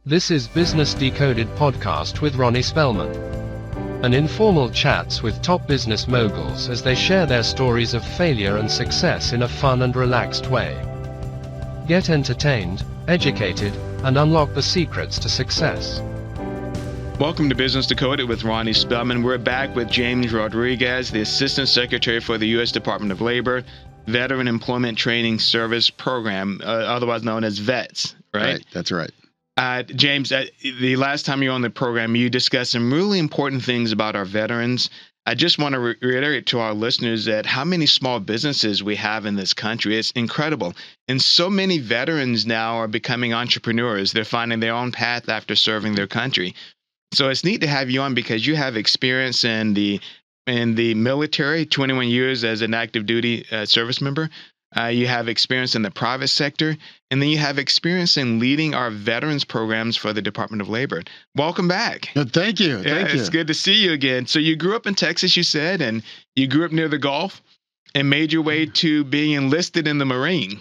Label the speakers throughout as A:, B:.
A: This is Business Decoded podcast with Ronnie Spellman. An informal chats with top business moguls as they share their stories of failure and success in a fun and relaxed way. Get entertained, educated, and unlock the secrets to success.
B: Welcome to Business Decoded with Ronnie Spellman. We're back with James Rodriguez, the Assistant Secretary for the U.S. Department of Labor, Veteran Employment Training Service Program, otherwise known as VETS, right?
C: Right, that's right.
B: James, the last time you were on the program, you discussed some really important things about our veterans. I just want to reiterate to our listeners that how many small businesses we have in this country. It's incredible. And so many veterans now are becoming entrepreneurs. They're finding their own path after serving their country. So it's neat to have you on because you have experience in the military, 21 years as an active duty service member. You have experience in the private sector, and then you have experience in leading our veterans programs for the Department of Labor. Welcome back.
C: Thank you. Thank you.
B: It's good to see you again. So you grew up in Texas, you said, and you grew up near the Gulf and made your way to being enlisted in the Marine.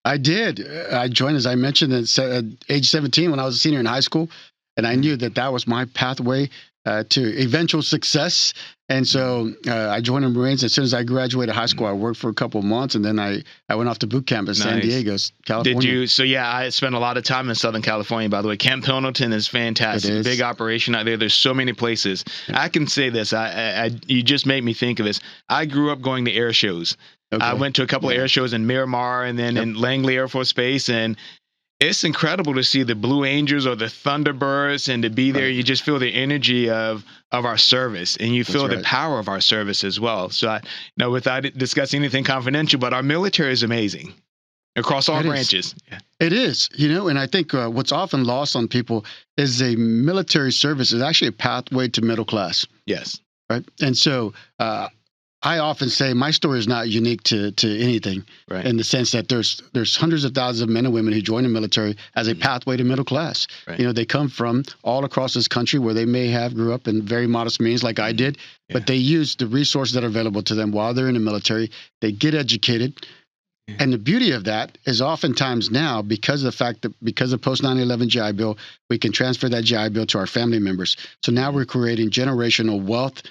C: I did. I joined, as I mentioned, at age 17 when I was a senior in high school, and I knew that was my pathway to eventual success. And so I joined the Marines. As soon as I graduated high school, I worked for a couple of months, and then I went off to boot camp in San Diego, California.
B: Did you? So, yeah, I spent a lot of time in Southern California, by the way. Camp Pendleton is fantastic.
C: It is.
B: Big operation out there. There's so many places. Yeah. I can say this. You just made me think of this. I grew up going to air shows. Okay. I went to a couple of air shows in Miramar and then in Langley Air Force Base, and it's incredible to see the Blue Angels or the Thunderbirds and to be there. You just feel the energy of our service, and you feel the power of our service as well. So, without discussing anything confidential, but our military is amazing across all branches. Yeah.
C: It is, and I think what's often lost on people is a military service is actually a pathway to middle class.
B: Yes.
C: Right. And so, I often say my story is not unique to anything, in the sense that there's hundreds of thousands of men and women who join the military as a pathway to middle class. Right. They come from all across this country where they may have grew up in very modest means like I did, but they use the resources that are available to them while they're in the military. They get educated. Yeah. And the beauty of that is oftentimes now, because of the fact that because of post 9/11 GI Bill, we can transfer that GI Bill to our family members. So now we're creating generational wealth,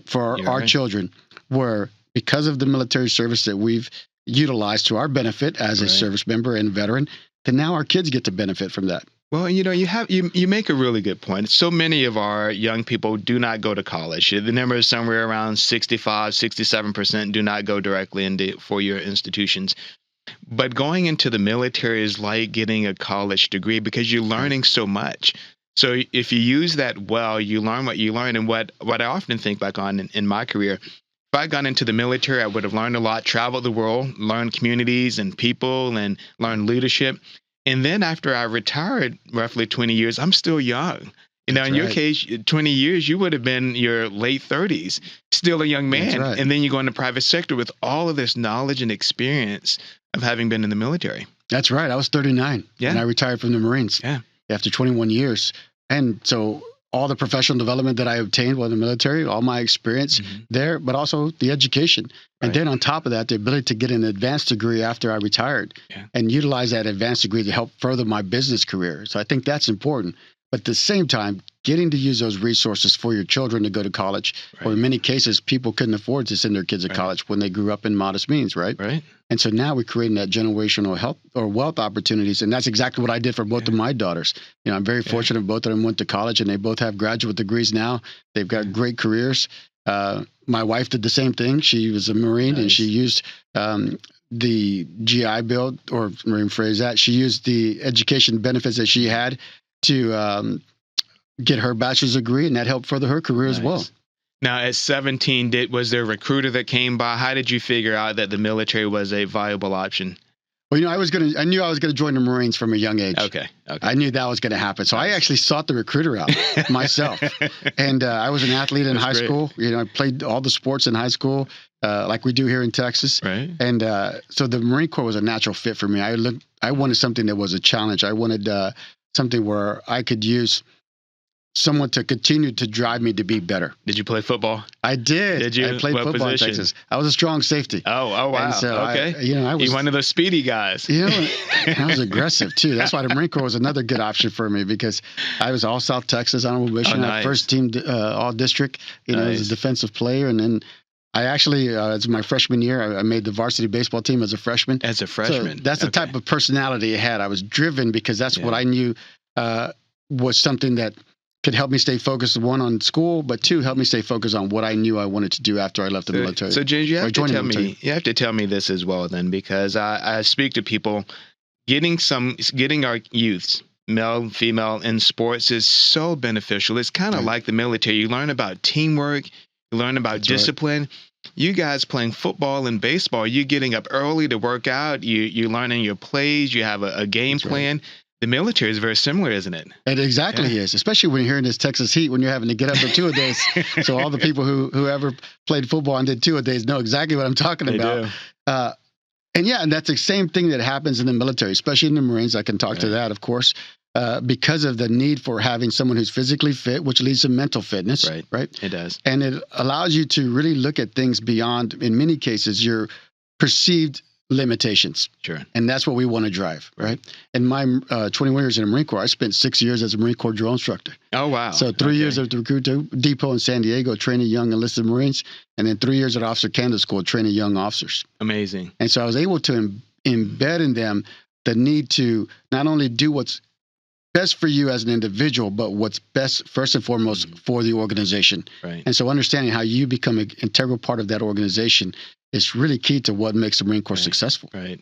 C: for our children, where because of the military service that we've utilized to our benefit as a service member and veteran, then now our kids get to benefit from that.
B: Well, you make a really good point. So many of our young people do not go to college. The number is somewhere around 65, 67% do not go directly into four-year institutions. But going into the military is like getting a college degree because you're learning so much. So if you use that well, you learn what you learn. And what I often think back on in my career, if I got into the military, I would have learned a lot, traveled the world, learned communities and people, and learned leadership. And then after I retired, roughly 20 years, I'm still young. In your case, 20 years, you would have been your late 30s, still a young man. And then you go into the private sector with all of this knowledge and experience of having been in the military.
C: That's right. I was 39 when I retired from the Marines after 21 years. And so all the professional development that I obtained while in the military, all my experience there, but also the education. And then on top of that, the ability to get an advanced degree after I retired and utilize that advanced degree to help further my business career. So I think that's important. But at the same time, getting to use those resources for your children to go to college, or in many cases, people couldn't afford to send their kids to college when they grew up in modest means, right? And so now we're creating that generational health or wealth opportunities. And that's exactly what I did for both of my daughters. I'm very fortunate both of them went to college, and they both have graduate degrees now. They've got great careers. My wife did the same thing. She was a Marine, and she used the GI Bill, or Marine phrase that, she used the education benefits that she had to get her bachelor's degree, and that helped further her career as well.
B: Now, at 17, was there a recruiter that came by? How did you figure out that the military was a viable option?
C: Well, I knew I was going to join the Marines from a young age.
B: Okay.
C: I knew that was going to happen. So I actually sought the recruiter out myself. And I was an athlete in high school. I played all the sports in high school, like we do here in Texas.
B: Right.
C: And so the Marine Corps was a natural fit for me. I wanted something that was a challenge. I wanted something where I could use someone to continue to drive me to be better.
B: Did you play football?
C: I did.
B: Did you?
C: I played
B: what
C: football
B: position?
C: in Texas. I was a strong safety.
B: Oh, wow.
C: And so
B: okay.
C: I was
B: You're one of those speedy guys.
C: I was aggressive too. That's why the Marine Corps was another good option for me, because I was all South Texas honorable mission,
B: nice.
C: first team all district. As a defensive player, and then I actually, as my freshman year, I made the varsity baseball team as a freshman.
B: As a freshman.
C: So that's the type of personality I had. I was driven because that's what I knew was something that could help me stay focused, one, on school, but two, help me stay focused on what I knew I wanted to do after I left the military.
B: So James, you have to tell me this as well then, because I speak to people, getting our youths, male, female, in sports is so beneficial. It's kind of like the military. You learn about teamwork, you learn about discipline. Right. You guys playing football and baseball, you're getting up early to work out, you're learning your plays, you have a game plan. Right. The military is very similar, isn't it? It
C: exactly is, especially when you're here in this Texas heat, when you're having to get up for two-a-days. So all the people who ever played football and did two-a-days know exactly what I'm talking about. And that's the same thing that happens in the military, especially in the Marines. I can talk to that, of course, because of the need for having someone who's physically fit, which leads to mental fitness. Right.
B: It does.
C: And it allows you to really look at things beyond, in many cases, your perceived limitations.
B: Sure.
C: And that's what we want to drive, right? In my 21 years in the Marine Corps, I spent 6 years as a Marine Corps drill instructor.
B: Oh, wow.
C: So 3 years at the recruit depot in San Diego, training young enlisted Marines, and then 3 years at Officer Candidate School, training young officers.
B: Amazing.
C: And so I was able to embed in them the need to not only do what's best for you as an individual, but what's best, first and foremost, for the organization.
B: Right.
C: And so understanding how you become an integral part of that organization is really key to what makes the Marine Corps successful.
B: Right.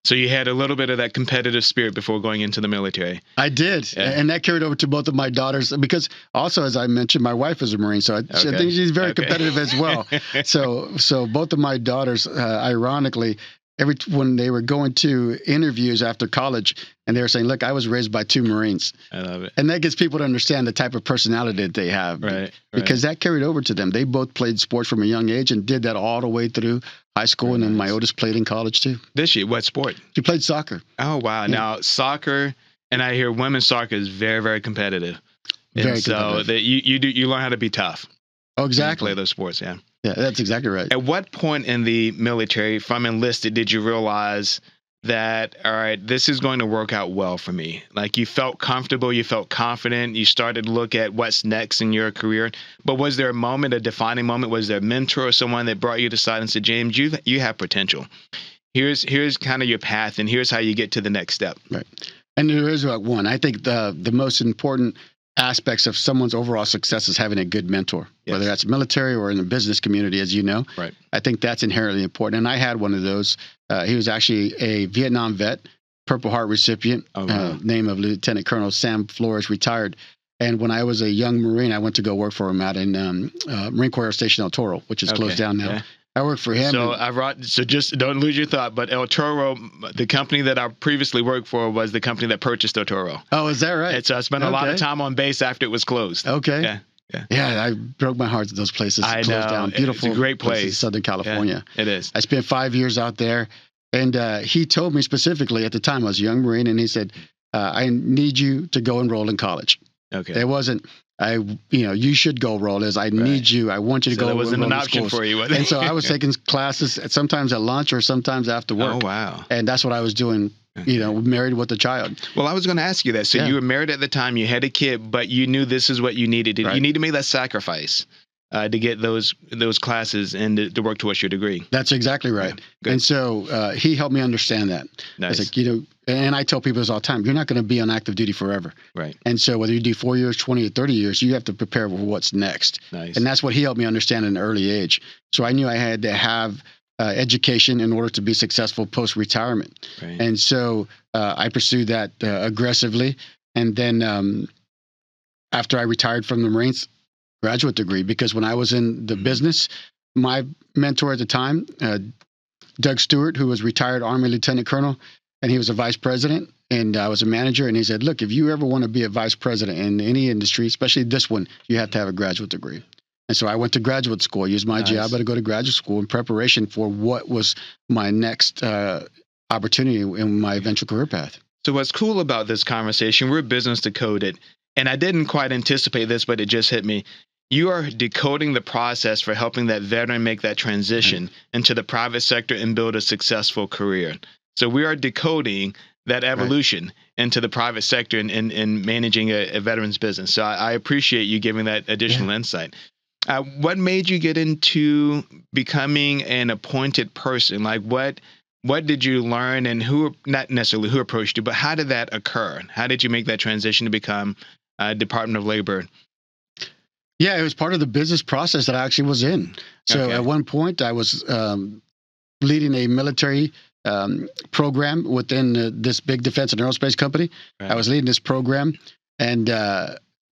B: So you had a little bit of that competitive spirit before going into the military.
C: I did. Yeah. And that carried over to both of my daughters, because also, as I mentioned, my wife is a Marine. So I think she's very competitive as well. So both of my daughters, ironically, when they were going to interviews after college, and they were saying, look, I was raised by 2 Marines.
B: I love it.
C: And that gets people to understand the type of personality that they have.
B: Right.
C: Because that carried over to them. They both played sports from a young age and did that all the way through high school. And then my oldest played in college too.
B: Did she? What sport?
C: She played soccer.
B: Oh, wow. Yeah. Now, soccer, and I hear women's soccer is very, very competitive.
C: Very competitive.
B: So you learn how to be tough.
C: Oh, exactly.
B: Play those sports, yeah.
C: Yeah, that's exactly right.
B: At what point in the military, from enlisted, did you realize that, all right, this is going to work out well for me? Like, you felt comfortable, you felt confident, you started to look at what's next in your career. But was there a moment, a defining moment? Was there a mentor or someone that brought you to the side and said, James, you have potential. Here's kind of your path, and here's how you get to the next step.
C: Right. And there is one. I think the most important aspects of someone's overall success is having a good mentor, whether that's military or in the business community, as you know.
B: Right.
C: I think that's inherently important. And I had one of those. He was actually a Vietnam vet, Purple Heart recipient, name of Lieutenant Colonel Sam Flores, retired. And when I was a young Marine, I went to go work for him out in Marine Corps Air Station El Toro, which is closed down now. Yeah. I worked for him.
B: So just don't lose your thought. But El Toro, the company that I previously worked for, was the company that purchased El Toro.
C: Oh, is that right?
B: And so I spent a lot of time on base after it was closed.
C: Okay. Yeah, I broke my heart that those places closed down. Beautiful,
B: it's a great place,
C: Southern California.
B: Yeah, it is.
C: I spent 5 years out there, and he told me specifically at the time, I was a young Marine, and he said, "I need you to go enroll in college."
B: Okay.
C: It wasn't, you should go roll. I need you. I want you to go.
B: That wasn't an option for you, was it?
C: And so I was taking classes sometimes at lunch or sometimes after work.
B: Oh, wow.
C: And that's what I was doing, married with a child.
B: Well, I was going to ask you that. So you were married at the time, you had a kid, but you knew this is what you needed. You need to make that sacrifice to get those classes and to work towards your degree.
C: That's exactly right. Yeah, and so he helped me understand that.
B: Nice.
C: I was like, and I tell people this all the time, you're not going to be on active duty forever.
B: Right.
C: And so whether you do 4 years, 20 or 30 years, you have to prepare for what's next.
B: Nice.
C: And that's what he helped me understand at an early age. So I knew I had to have education in order to be successful post-retirement.
B: Right.
C: And so I pursued that aggressively. And then after I retired from the Marines, graduate degree, because when I was in the business, my mentor at the time, Doug Stewart, who was retired Army Lieutenant Colonel, and he was a vice president, and I was a manager. And he said, look, if you ever want to be a vice president in any industry, especially this one, you have to have a graduate degree. And so I went to graduate school, used my job to go to graduate school in preparation for what was my next opportunity in my eventual career path.
B: So what's cool about this conversation, we're Business Decoded. and I didn't quite anticipate this, but it just hit me. You are decoding the process for helping that veteran make that transition into the private sector and build a successful career. So we are decoding that evolution into the private sector and managing a veteran's business. So I appreciate you giving that additional insight. What made you get into becoming an appointed person? Like what did you learn, and who, not necessarily who approached you, but how did that occur? How did you make that transition to become Department of Labor?
C: Yeah, it was part of the business process that I actually was in. So at one point I was leading a military program within this big defense and aerospace company. Right. I was leading this program, and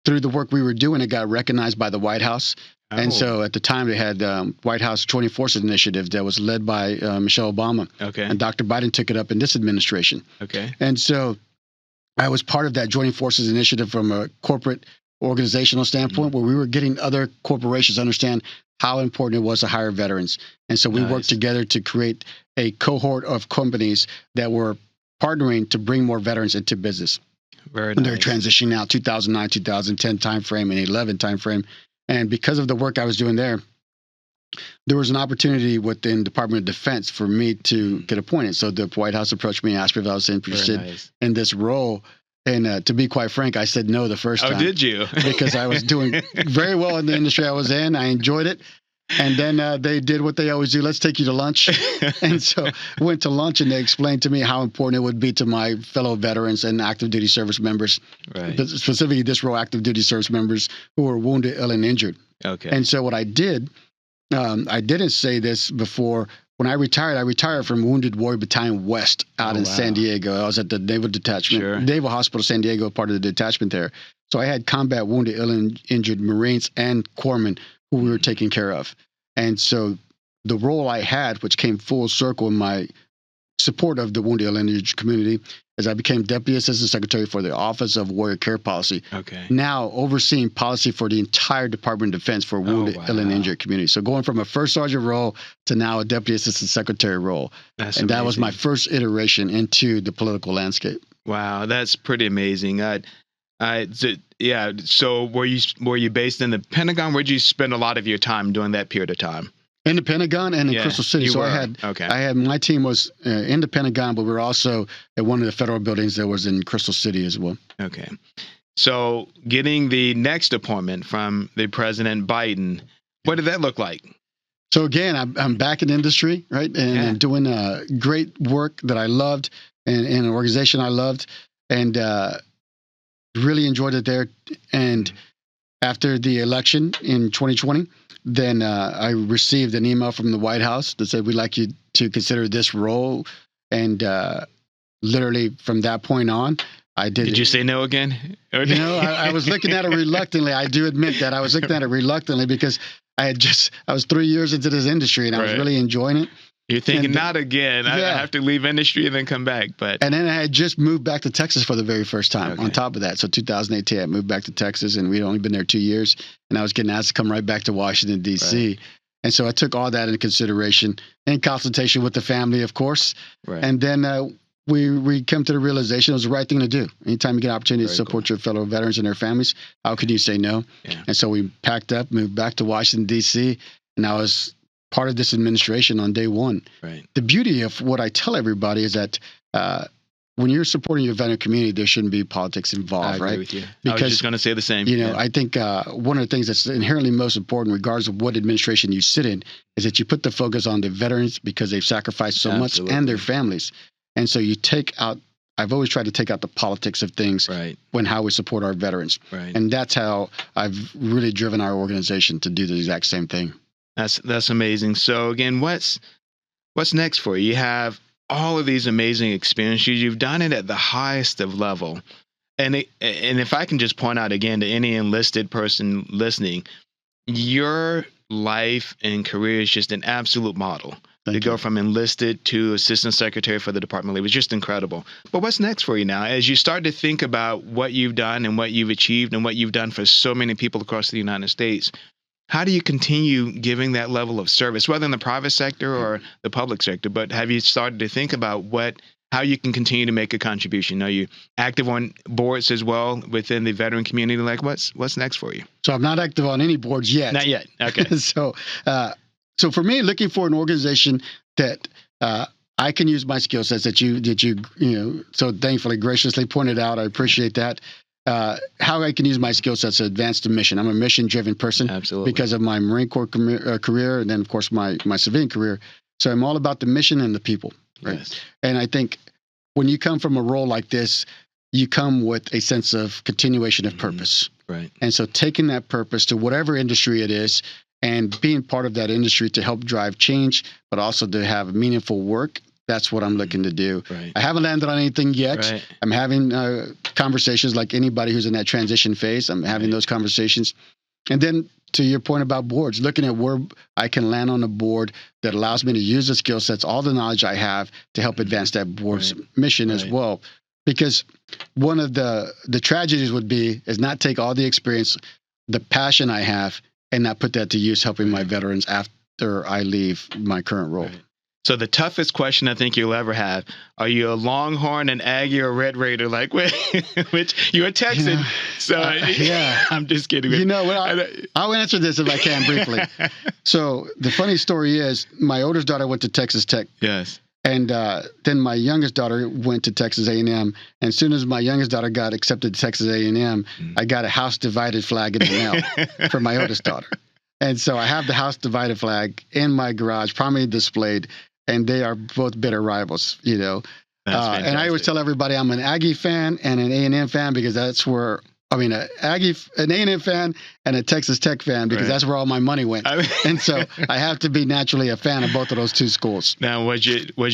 C: through the work we were doing, it got recognized by the White House. Oh. And so at the time they had White House Joint Forces Initiative that was led by Michelle Obama. Okay. And Dr. Biden took it up in this administration. Okay. And so I was part of that Joint Forces Initiative from a corporate organizational standpoint, where we were getting other corporations to understand how important it was to hire veterans. And so we worked together to create a cohort of companies that were partnering to bring more veterans into business. Very nice. They're transitioning now 2009, 2010 timeframe and 11 timeframe. And because of the work I was doing there was an opportunity within Department of Defense for me to get appointed. So the White House approached me and asked me if I was interested in this role. And to be quite frank, I said no the first time. Oh, did you? Because I was doing very well in the industry I was in. I enjoyed it. And then they did what they always do. Let's take you to lunch. And so went to lunch, and they explained to me how important it would be to my fellow veterans and active duty service members, specifically this role, active duty service members who were wounded, ill, and injured. Okay. And so what I did, I didn't say this before. When I retired from Wounded Warrior Battalion West out in San Diego. I was at the Naval Detachment, Naval Hospital San Diego, part of the detachment there. So I had combat wounded, ill, and injured Marines and corpsmen who we were taking care of. And so the role I had, which came full circle in my support of the wounded, ill, and injured community, is I became Deputy Assistant Secretary for the Office of Warrior Care Policy. Okay. Now overseeing policy for the entire Department of Defense for wounded, ill, and injured community. So going from a first sergeant role to now a Deputy Assistant Secretary role. That's amazing. That was my first iteration into the political landscape. Wow, that's pretty amazing. So were you based in the Pentagon? Where did you spend a lot of your time during that period of time? In the Pentagon and in Crystal City. So I had my team was in the Pentagon, but we were also at one of the federal buildings that was in Crystal City as well. Okay. So getting the next appointment from the President Biden, what did that look like? So again, I'm back in industry, right? And doing great work that I loved and an organization I loved, and really enjoyed it there. And after the election in 2020, then I received an email from the White House that said, we'd like you to consider this role. And literally from that point on, I did. Did you say no again? I was looking at it reluctantly. I do admit that I was looking at it reluctantly because I was 3 years into this industry and I was really enjoying it. You're thinking, not again. I have to leave industry and then come back. And then I had just moved back to Texas for the very first time on top of that. So 2018, I moved back to Texas, and we'd only been there 2 years. And I was getting asked to come right back to Washington, D.C. Right. And so I took all that into consideration in consultation with the family, of course. Right. And then we came to the realization it was the right thing to do. Anytime you get an opportunity to support your fellow veterans and their families, how could you say no? Yeah. And so we packed up, moved back to Washington, D.C., and I was part of this administration on day one. Right. The beauty of what I tell everybody is that when you're supporting your veteran community, there shouldn't be politics involved, right? I agree with you. Because, I was just going to say the same. I think one of the things that's inherently most important, regardless of what administration you sit in, is that you put the focus on the veterans because they've sacrificed so much and their families. And so you take out, I've always tried to take out the politics of things when how we support our veterans. Right. And that's how I've really driven our organization to do the exact same thing. That's amazing. So again, what's next for you? You have all of these amazing experiences. You've done it at the highest of level. And if I can just point out again to any enlisted person listening, your life and career is just an absolute model. To go from enlisted to assistant secretary for the Department of Labor is just incredible. But what's next for you now? As you start to think about what you've done and what you've achieved and what you've done for so many people across the United States, how do you continue giving that level of service, whether in the private sector or the public sector? But have you started to think about what
B: how you can continue to make a contribution. Are you active on boards as well within the veteran community? Like, what's next for you?
C: So I'm not active on any boards yet.
B: Not yet. Okay.
C: So for me, looking for an organization that I can use my skill sets that you so thankfully graciously pointed out. I appreciate that. How I can use my skill sets to advance the mission. I'm a mission-driven person.
B: Absolutely.
C: Because of my Marine Corps career, and then of course my civilian career. So I'm all about the mission and the people. Right.
B: Yes.
C: And I think when you come from a role like this, you come with a sense of continuation of purpose.
B: Right.
C: And so taking that purpose to whatever industry it is and being part of that industry to help drive change, but also to have meaningful work, that's what I'm looking to do.
B: Right.
C: I haven't landed on anything yet.
B: Right.
C: I'm having conversations like anybody who's in that transition phase. I'm having those conversations. And then to your point about boards, looking at where I can land on a board that allows me to use the skill sets, all the knowledge I have to help advance that board's mission as well. Because one of the tragedies would be is not take all the experience, the passion I have, and not put that to use helping my veterans after I leave my current role.
B: Right. So the toughest question I think you'll ever have, are you a Longhorn, an Aggie, or Red Raider? Like, which you're a Texan. So
C: yeah,
B: I'm just kidding.
C: You know, I'll answer this if I can briefly. So the funny story is my oldest daughter went to Texas Tech.
B: Yes.
C: And then my youngest daughter went to Texas A&M. And as soon as my youngest daughter got accepted to Texas A&M, I got a house divided flag in the mail for my oldest daughter. And so I have the house divided flag in my garage, prominently displayed. And they are both bitter rivals, you know. And I always tell everybody I'm an Aggie fan and an A&M fan because that's where, an A&M fan and a Texas Tech fan because that's where all my money went. And so I have to be naturally a fan of both of those two schools.
B: Now, was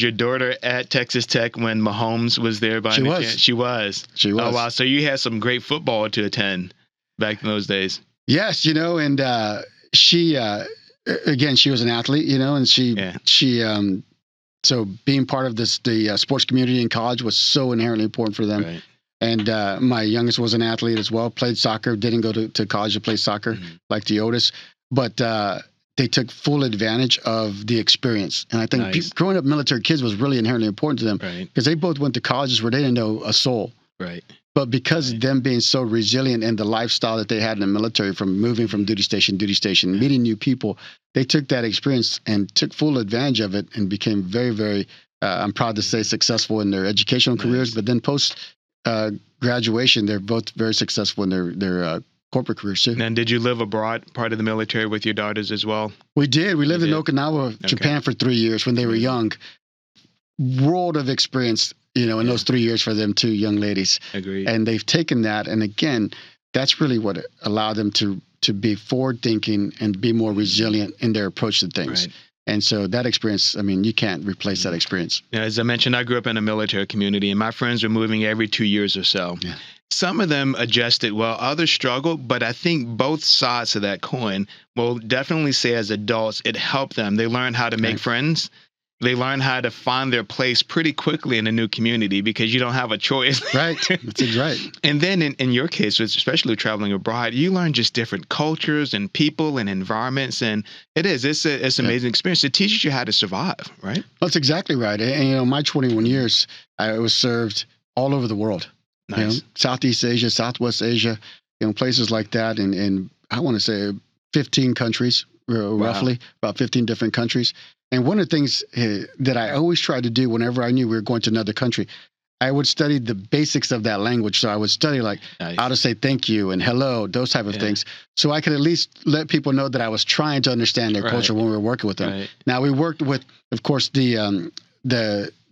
B: your daughter at Texas Tech when Mahomes was there by any chance? She was.
C: She was.
B: Oh, wow. So you had some great football to attend back in those days.
C: Yes, you know, and she... again, she was an athlete, you know, and so being part of the sports community in college was so inherently important for them.
B: Right.
C: And my youngest was an athlete as well, played soccer, didn't go to college to play soccer like the Otis, but they took full advantage of the experience. And I think growing up military kids was really inherently important to them because they both went to colleges where they didn't know a soul.
B: Right.
C: But because of them being so resilient and the lifestyle that they had in the military, from moving from duty station, meeting new people, they took that experience and took full advantage of it and became very, very, I'm proud to say, successful in their educational careers. But then post graduation, they're both very successful in their corporate careers too.
B: And did you live abroad, part of the military, with your daughters as well?
C: We did. We lived in Okinawa, Japan for 3 years when they were young. World of experience. You know, in those 3 years for them two young ladies.
B: Agreed.
C: And they've taken that. And again, that's really what allowed them to be forward thinking and be more resilient in their approach to things.
B: Right.
C: And so that experience, you can't replace that experience.
B: Yeah, as I mentioned, I grew up in a military community and my friends were moving every 2 years or so. Yeah. Some of them adjusted well, others struggled, but I think both sides of that coin will definitely say as adults, it helped them. They learned how to make friends. They learn how to find their place pretty quickly in a new community because you don't have a choice.
C: Right. That's right.
B: And then in your case, especially traveling abroad, you learn just different cultures and people and environments. And it's an amazing experience. It teaches you how to survive, right?
C: That's exactly right. And, you know, my 21 years, I was served all over the world.
B: Nice.
C: You know, Southeast Asia, Southwest Asia, you know, places like that. And I want to say 15 countries, roughly, about 15 different countries. And one of the things that I always tried to do whenever I knew we were going to another country, I would study the basics of that language. So I would study like how to say thank you and hello, those type of things. So I could at least let people know that I was trying to understand their culture when we were working with them. Right. Now we worked with, of course, the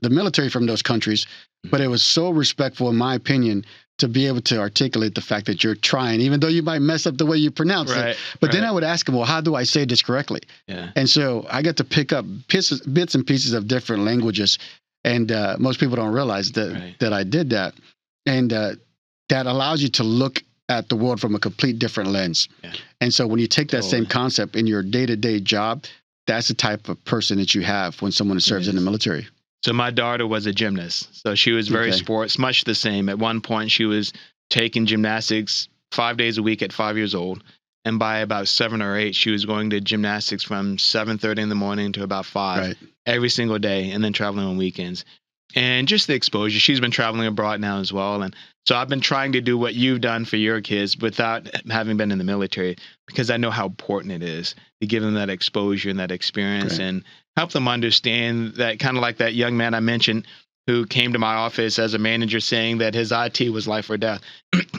C: military from those countries, but it was so respectful, in my opinion, to be able to articulate the fact that you're trying, even though you might mess up the way you pronounce it. But then I would ask them, well, how do I say this correctly? Yeah. And so I got to pick up bits and pieces of different languages. And most people don't realize that I did that. And that allows you to look at the world from a complete different lens. Yeah. And so when you take that same concept in your day-to-day job, that's the type of person that you have when someone serves in the military.
B: So my daughter was a gymnast. So she was very sports, much the same. At one point, she was taking gymnastics 5 days a week at 5 years old. And by about 7 or 8, she was going to gymnastics from 7:30 in the morning to about 5 every single day and then traveling on weekends. and just the exposure. She's been traveling abroad now as well. And so I've been trying to do what you've done for your kids without having been in the military, because I know how important it is to give them that exposure and that experience and help them understand that, kind of like that young man I mentioned who came to my office as a manager saying that his IT was life or death.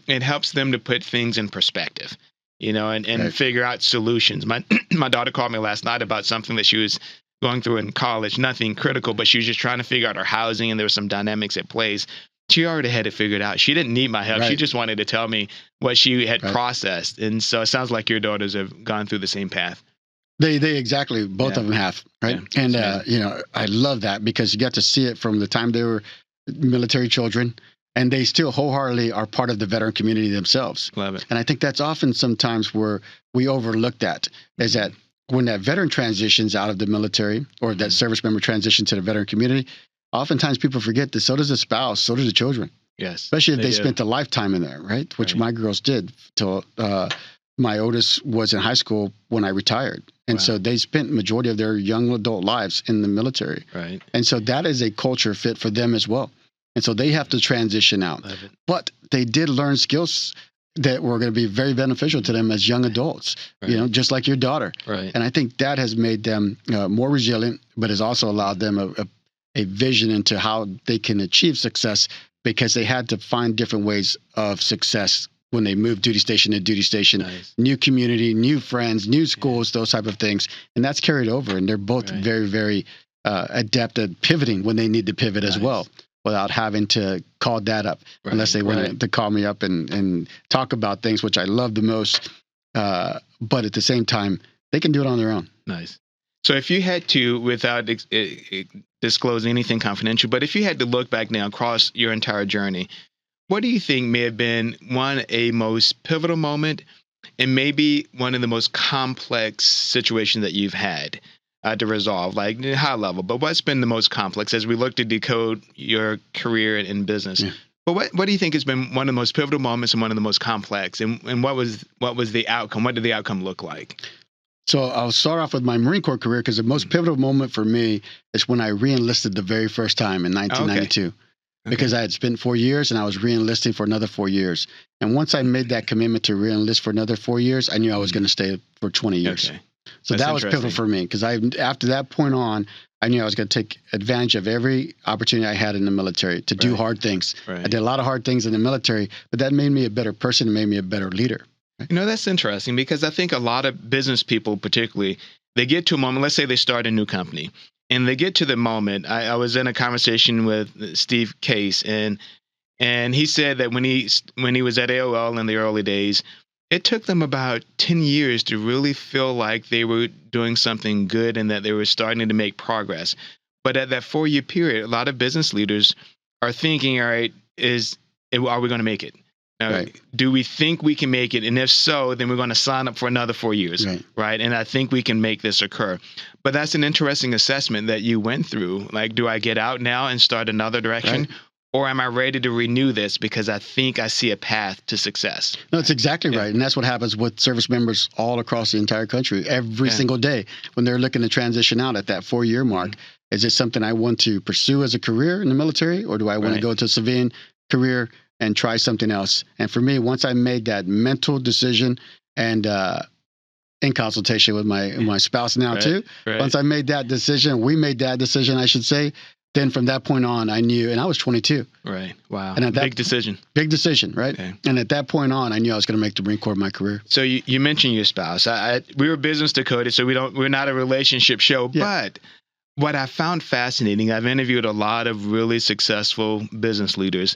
B: It helps them to put things in perspective, and figure out solutions. My daughter called me last night about something that she was going through in college, nothing critical, but she was just trying to figure out her housing, and there were some dynamics at play. She already had it figured out. She didn't need my help. She just wanted to tell me what she had processed. And so it sounds like your daughters have gone through the same path.
C: They exactly, both of them have, right? Yeah. And, I love that, because you got to see it from the time they were military children, and they still wholeheartedly are part of the veteran community themselves.
B: Love it.
C: And I think that's often sometimes where we overlook that, is that when that veteran transitions out of the military, or that service member transitions to the veteran community, oftentimes people forget that so does the spouse, so do the children.
B: Yes.
C: Especially if they spent a lifetime in there, right? Which my girls did till my oldest was in high school when I retired. And so they spent majority of their young adult lives in the military.
B: Right.
C: And so that is a culture fit for them as well. And so they have to transition out. But they did learn skills that were going to be very beneficial to them as young adults, just like your daughter.
B: Right.
C: And I think that has made them more resilient, but has also allowed them a vision into how they can achieve success, because they had to find different ways of success when they moved duty station to duty station, new community, new friends, new schools, those type of things. And that's carried over. And they're both very, very adept at pivoting when they need to pivot as well, without having to call dad up, unless they want to call me up and talk about things, which I love the most. But at the same time, they can do it on their own.
B: Nice. So if you had to, without disclosing anything confidential, but if you had to look back now across your entire journey, what do you think may have been a most pivotal moment, and maybe one of the most complex situations that you've had to resolve, like high level, but what's been the most complex as we look to decode your career in business? Yeah. But what do you think has been one of the most pivotal moments and one of the most complex, and what was the outcome? What did the outcome look like?
C: So I'll start off with my Marine Corps career, because the most pivotal moment for me is when I re-enlisted the very first time in 1992. Because I had spent 4 years and I was re-enlisting for another 4 years. And once I made that commitment to re-enlist for another 4 years, I knew I was going to stay for 20 years. Okay. So that was pivotal for me, because after that point on, I knew I was going to take advantage of every opportunity I had in the military to do hard things. Right. I did a lot of hard things in the military, but that made me a better person and made me a better leader.
B: That's interesting, because I think a lot of business people, particularly, they get to a moment, let's say they start a new company. And they get to the moment. I was in a conversation with Steve Case, and he said that when he was at AOL in the early days, it took them about 10 years to really feel like they were doing something good and that they were starting to make progress. But at that 4-year period, a lot of business leaders are thinking, all right, are we going to make it? Do we think we can make it? And if so, then we're going to sign up for another 4 years, right? And I think we can make this occur. But that's an interesting assessment that you went through. Like, do I get out now and start another direction? Or am I ready to renew this because I think I see a path to success?
C: No, it's exactly right. And that's what happens with service members all across the entire country every single day when they're looking to transition out at that 4-year mark. Is it something I want to pursue as a career in the military, or do I want to go to a civilian career and try something else? And for me, once I made that mental decision, and in consultation with my spouse now too, once I made that decision, we made that decision, I should say, then from that point on, I knew, and I was 22.
B: Right. Wow.
C: And
B: big decision.
C: Big decision, right? Okay. And at that point on, I knew I was going to make the Marine Corps my career.
B: So you mentioned your spouse. We were Business Decoded, so we're not a relationship show, but what I found fascinating, I've interviewed a lot of really successful business leaders,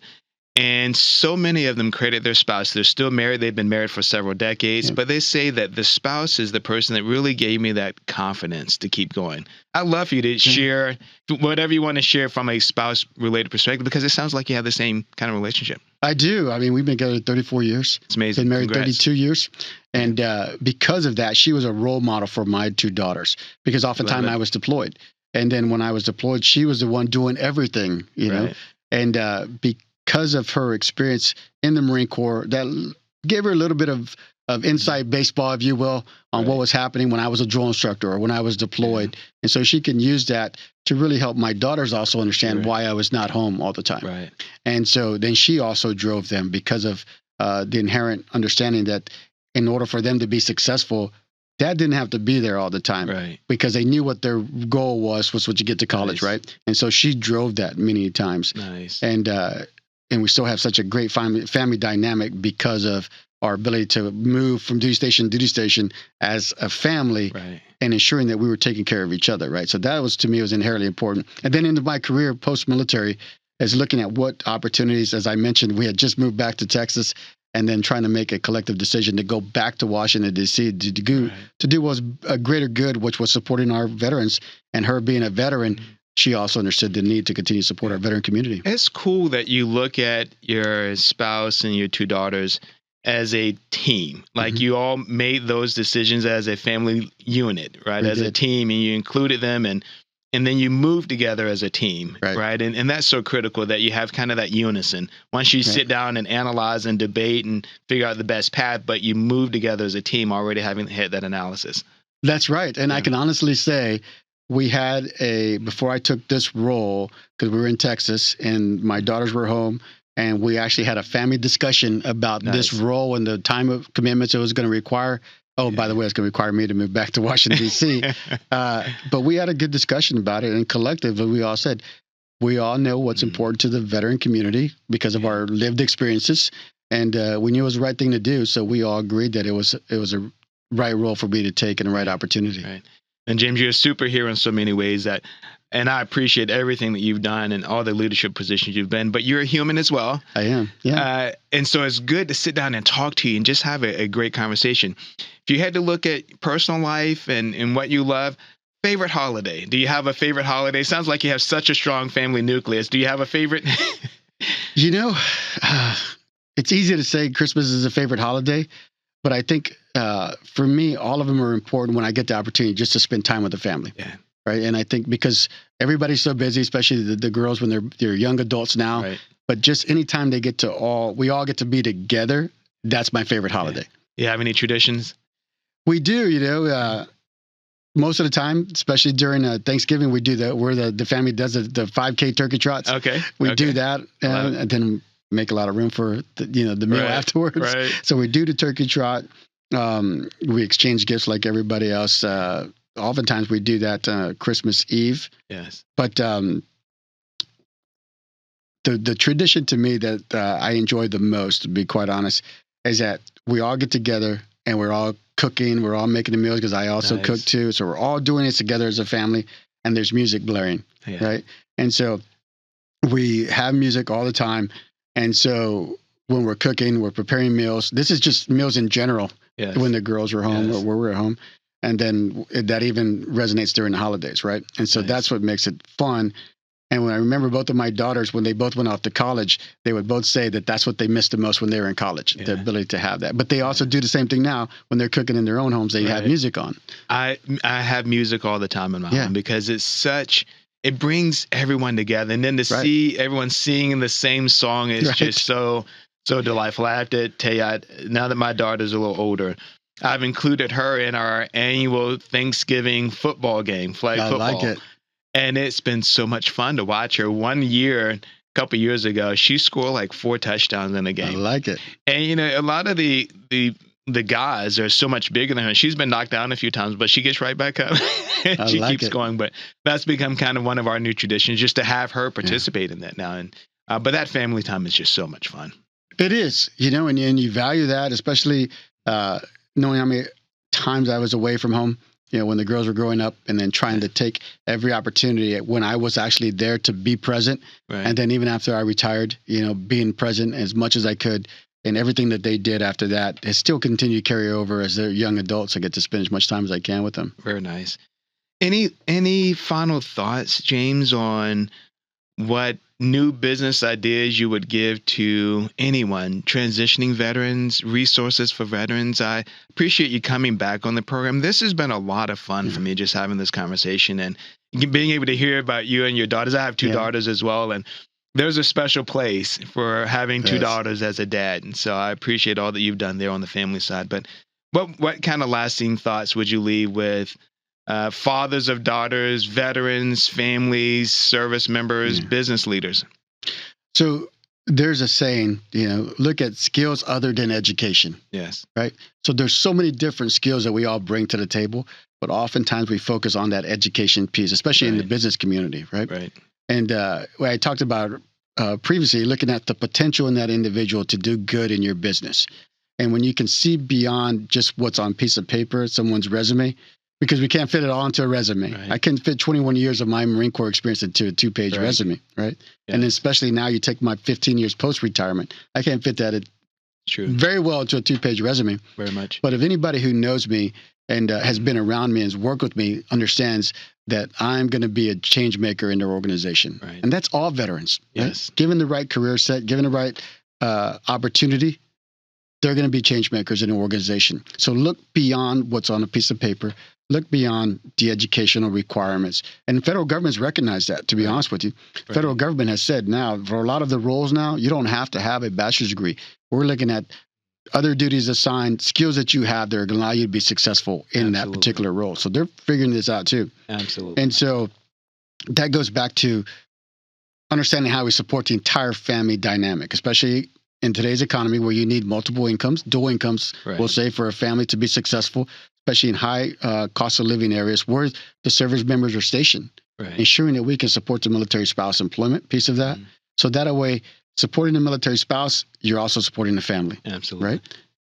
B: and so many of them credit their spouse. They're still married. They've been married for several decades, but they say that the spouse is the person that really gave me that confidence to keep going. I'd love for you to share whatever you want to share from a spouse-related perspective, because it sounds like you have the same kind of relationship.
C: I do. I mean, we've been together 34 years.
B: It's amazing.
C: Been married 32 years. And because of that, she was a role model for my 2 daughters, because oftentimes I was deployed. And then when I was deployed, she was the one doing everything, you know. And because of her experience in the Marine Corps, that gave her a little bit of inside baseball, if you will, on what was happening when I was a drill instructor or when I was deployed. And so she can use that to really help my daughters also understand why I was not home all the time.
B: Right.
C: And so then she also drove them because of the inherent understanding that in order for them to be successful, Dad didn't have to be there all the time, because they knew what their goal was what you get to college, right? And so she drove that many times.
B: Nice.
C: And we still have such a great family dynamic because of our ability to move from duty station to duty station as a family, and ensuring that we were taking care of each other, right? So that was, to me, was inherently important. And then into my career post-military is looking at what opportunities, as I mentioned, we had just moved back to Texas, and then trying to make a collective decision to go back to Washington, D.C. to do what was a greater good, which was supporting our veterans. And her being a veteran, she also understood the need to continue to support our veteran community.
B: It's cool that you look at your spouse and your two daughters as a team. Like you all made those decisions as a family unit, right? As a team, and you included them, and then you move together as a team, right? And that's so critical that you have kind of that unison. Once you sit down and analyze and debate and figure out the best path, but you move together as a team already having had that analysis.
C: That's right. And I can honestly say we had before I took this role, because we were in Texas and my daughters were home, and we actually had a family discussion about this role and the time of commitments it was going to require. Oh, by the way, it's going to require me to move back to Washington, D.C. But we had a good discussion about it. And collectively, we all said, we all know what's important to the veteran community because of our lived experiences. And we knew it was the right thing to do. So we all agreed that it was a right role for me to take and a right opportunity.
B: Right. And James, you're a superhero in so many ways and I appreciate everything that you've done and all the leadership positions you've been, but you're a human as well.
C: I am. Yeah.
B: And so it's good to sit down and talk to you and just have a great conversation. If you had to look at personal life and what you love, favorite holiday, do you have a favorite holiday? Sounds like you have such a strong family nucleus. Do you have a favorite?
C: It's easy to say Christmas is a favorite holiday, but I think for me, all of them are important when I get the opportunity just to spend time with the family.
B: Yeah.
C: Right. And I think because everybody's so busy, especially the girls when they're young adults now, but just anytime they we all get to be together, that's my favorite holiday.
B: You have any traditions?
C: We do, most of the time, especially during Thanksgiving, we do the family does the 5K turkey trots.
B: Okay.
C: We do that and then make a lot of room for the meal afterwards.
B: Right.
C: So we do the turkey trot. We exchange gifts like everybody else. Oftentimes we do that Christmas Eve.
B: Yes.
C: But the tradition to me that I enjoy the most, to be quite honest, is that we all get together and we're all cooking. We're all making the meals because I also cook too. So we're all doing it together as a family, and there's music blaring, right? And so we have music all the time. And so when we're cooking, we're preparing meals. This is just meals in general when the girls are home or we're at home. And then that even resonates during the holidays, right? And so that's what makes it fun. And when I remember both of my daughters, when they both went off to college, they would both say that that's what they missed the most when they were in college, the ability to have that. But they also do the same thing now when they're cooking in their own homes. They have music on.
B: I have music all the time in my home because it brings everyone together. And then to see everyone singing the same song is just so delightful. I have to tell you, now that my daughter's a little older, I've included her in our annual Thanksgiving football game, flag football.
C: I like it.
B: And it's been so much fun to watch her. One year, a couple of years ago, she scored like 4 touchdowns in a game.
C: I like it.
B: And, a lot of the guys are so much bigger than her. She's been knocked down a few times, but she gets right back up. She keeps going. But that's become kind of one of our new traditions, just to have her participate in that now. And but that family time is just so much fun.
C: It is, and you value that, especially knowing how many times I was away from home, when the girls were growing up, and then trying to take every opportunity when I was actually there to be present. Right. And then even after I retired, being present as much as I could, and everything that they did after that has still continued to carry over as they're young adults. I get to spend as much time as I can with them.
B: Very nice. Any final thoughts, James, on what new business ideas you would give to anyone transitioning veterans, resources for veterans? I appreciate you coming back on the program. This has been a lot of fun for me, just having this conversation and being able to hear about you and your daughters. I have 2 daughters as well. And there's a special place for having two daughters as a dad. And so I appreciate all that you've done there on the family side. But what kind of lasting thoughts would you leave with fathers of daughters, veterans, families, service members, business leaders?
C: So there's a saying, look at skills other than education.
B: Yes. Right.
C: So there's so many different skills that we all bring to the table, but oftentimes we focus on that education piece, especially in the business community. Right.
B: Right.
C: And what I talked about previously, looking at the potential in that individual to do good in your business. And when you can see beyond just what's on a piece of paper, someone's resume, because we can't fit it all into a resume. Right. I can fit 21 years of my Marine Corps experience into a 2-page resume, right? Yeah. And especially now you take my 15 years post-retirement, I can't fit that very well into a 2-page resume.
B: Very much.
C: But if anybody who knows me and has been around me and has worked with me understands that I'm going to be a change maker in their organization. Right. And that's all veterans.
B: Yes.
C: Right? Given the right career set, given the right opportunity, they're going to be change makers in an organization. So look beyond what's on a piece of paper. Look beyond the educational requirements. And the federal government's recognized that, to be honest with you. The federal government has said now, for a lot of the roles now, you don't have to have a bachelor's degree. We're looking at other duties assigned, skills that you have that are going to allow you to be successful in that particular role. So they're figuring this out too.
B: Absolutely.
C: And so that goes back to understanding how we support the entire family dynamic, especially in today's economy where you need multiple incomes, dual incomes, we'll say, for a family to be successful, especially in high cost of living areas where the service members are stationed, ensuring that we can support the military spouse employment piece of that. So that way, supporting the military spouse, you're also supporting the family.
B: Absolutely.
C: Right?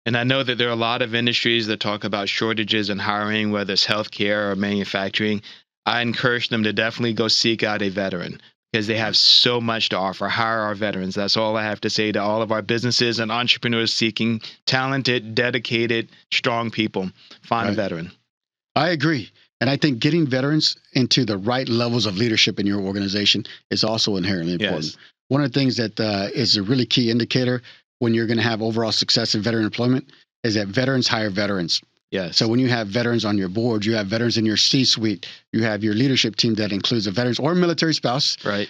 B: And I know that there are a lot of industries that talk about shortages in hiring, whether it's healthcare or manufacturing. I encourage them to definitely go seek out a veteran because they have so much to offer. Hire our veterans. That's all I have to say to all of our businesses and entrepreneurs seeking talented, dedicated, strong people. Find a veteran.
C: I agree. And I think getting veterans into the right levels of leadership in your organization is also inherently important. Yes. One of the things that is a really key indicator when you're going to have overall success in veteran employment is that veterans hire veterans.
B: Yes.
C: So when you have veterans on your board, you have veterans in your C-suite, you have your leadership team that includes a veterans or military spouse.
B: Right.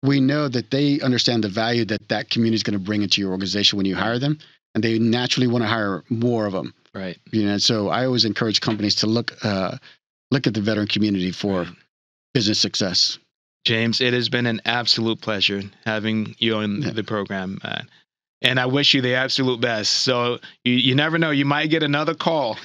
C: We know that they understand the value that that community is going to bring into your organization when you hire them, and they naturally want to hire more of them.
B: Right.
C: So I always encourage companies to look at the veteran community for business success.
B: James, it has been an absolute pleasure having you on the program. And I wish you the absolute best. So you never know. You might get another call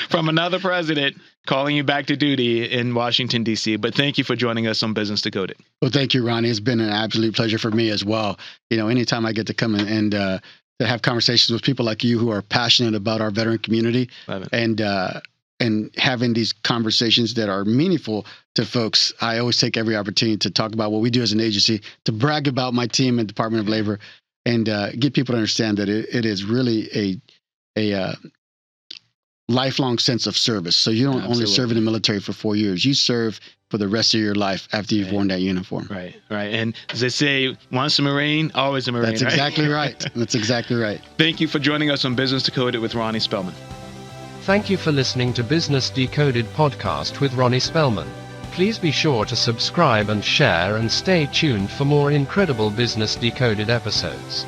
B: from another president calling you back to duty in Washington, D.C. But thank you for joining us on Business Decoded.
C: Well, thank you, Ronnie. It's been an absolute pleasure for me as well. Anytime I get to come and to have conversations with people like you who are passionate about our veteran community and having these conversations that are meaningful to folks, I always take every opportunity to talk about what we do as an agency, to brag about my team and Department of Labor, and get people to understand that it is really a lifelong sense of service. So you don't only serve in the military for 4 years. You serve for the rest of your life after you've worn that uniform.
B: Right. And as they say, once a Marine, always a Marine.
C: That's exactly right. That's exactly right.
B: Thank you for joining us on Business Decoded with Ronnie Spellman.
A: Thank you for listening to Business Decoded podcast with Ronnie Spellman. Please be sure to subscribe and share and stay tuned for more incredible Business Decoded episodes.